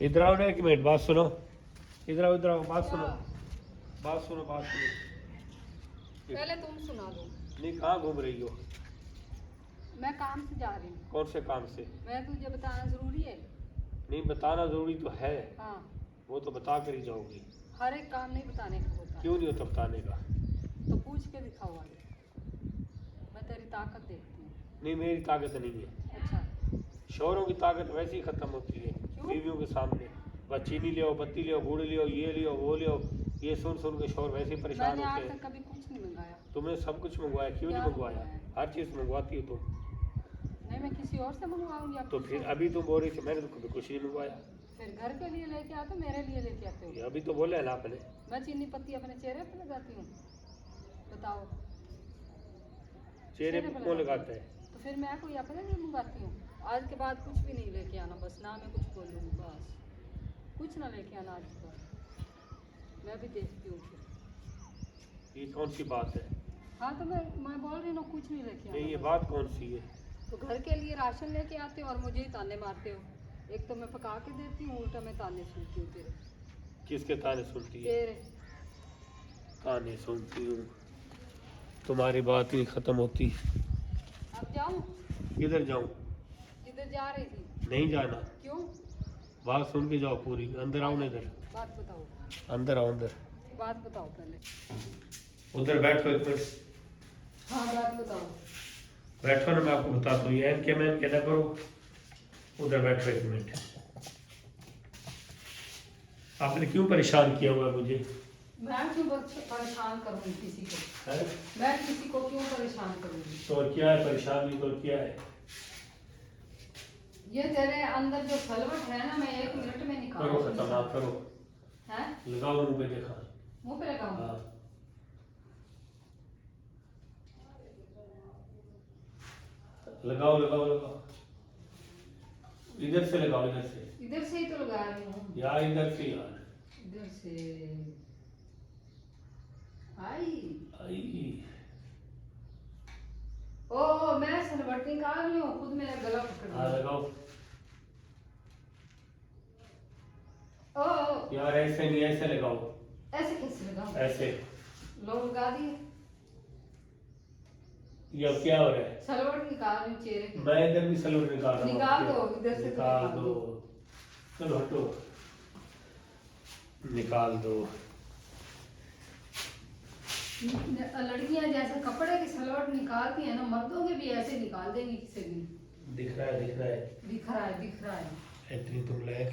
इधर आओ ना, एक मिनट बात सुनो। इधर आओ, इधर आओ, बात सुनो, बात सुनो, बात सुनो। पहले तुम सुना दो। नहीं, कहाँ घूम रही हो? मैं काम से जा रही हूँ। कौन से काम से? मैं तुझे बताना जरूरी है? नहीं, बताना जरूरी तो है। हाँ, वो तो बता कर ही जाओगी। हर एक काम नहीं बताने का होता। क्यों नहीं होता बताने का? तो पूछ के दिखाओ आगे, मैं तेरी ताकत देखती हूँ। नहीं, मेरी ताकत नहीं है। अच्छा, शोरों की ताकत वैसे ही खत्म होती है बीवियों के सामने। बस चीनी ले आओ, बत्ती ले आओ, गुड़ ले आओ, ये ले आओ, वो ले आओ, ये सुन सुन के शोर वैसे ही परेशान मैंने होते आज हैं। तक कभी कुछ नहीं मंगाया। तुमने सब कुछ मंगवाया, क्यों नहीं क्या मंगवाया? मंगवाया? हर चीज़ मंगवाती हो तुम। नहीं, मैं किसी और से मंगवाऊंगी या तो किसी फिर और अभी तुम बोल रही थी मैंने तो कभी कुछ नहीं मंगवाया। से। फिर घर के लिए लेके आते हो, मेरे लिए लेके आते हो? ये अभी तो बोले है ना आपने। मैं चीनी पत्ती अपने चेहरे पे लगाती हूँ? बताओ। चेहरे पे क्यों लगाता है? तो फिर मैं कोई अपने लिए मंगाती हूँ? आज के बाद कुछ भी नहीं लेके आना, बस ना मैं कुछ बोलूँगी, बस कुछ ना लेके आना आज के बाद। मैं भी देखती हूँ फिर। ये कौन सी बात है? हाँ, तो मैं बोल रही हूँ कुछ नहीं लेके नहीं, ये आना। बात कौन सी है? तो घर के लिए राशन लेके आते हो और मुझे ही ताने मारते हो। एक तो मैं पका के देती हूँ, उल्टा मैं ताने सुनती हूँ तेरे। किसके ताने सुनती है? तेरे। ताने सुनती हूँ? तुम्हारी बात ही खत्म होती। अब जाऊँ? किधर जाऊँ? इधर जा रही थी। नहीं जाना। क्यों? बात सुन के जाओ पूरी। अंदर आओ ना, इधर बात बताओ, अंदर आओ, अंदर। बात बताओ पहले। उधर बैठो एक मिनट। हाँ, बात बताओ। बैठो ना, मैं आपको बताता हूँ। एन के मैन कहना करो। उधर बैठो एक मिनट। आपने क्यों परेशान किया हुआ है मुझे? मैं क्यों परेशान करूँगी किसी को? है? मैं किसी को क्यों परेशान करूँगी? तो और क्या है परेशानी? तो और क्या है? ये तेरे अंदर जो सलवट है ना, मैं 1 मिनट में निकाल करो खत्म, आप करो। है? लगाओ मुंह पे, देखा? मुँह पे लगाऊँ? हाँ, लगाओ लगाओ लगाओ। इधर से लगाओ, इधर से। इधर से ही तो लगा रही हूँ। यार इधर से यार। इधर से। आई। आई। ओ, मैं सलवट निकाल रही हूँ, खुद मेरा गला पकड़ हाँ, लिया। लगाओ। ओ, यार ऐसे नहीं, ऐसे लगाओ। ऐसे कैसे लगाऊं? ऐसे। लो, लगा दिए। ये अब क्या हो रहा है? सलवट निकाल रही हूँ चेहरे की। मैं इधर भी सलूट निकाल रहा हूँ। निकाल दो, इधर से तो निकाल निकाल दो। दो। चलो हटो, निकाल दो। लड़कियां जैसे कपड़े की सलवट निकालती है ना, मर्दों के भी ऐसे निकाल देंगी किसी दिन। दिख रहा है, दिख रहा है। दिख रहा है, दिख रहा है। इतनी तुम लायक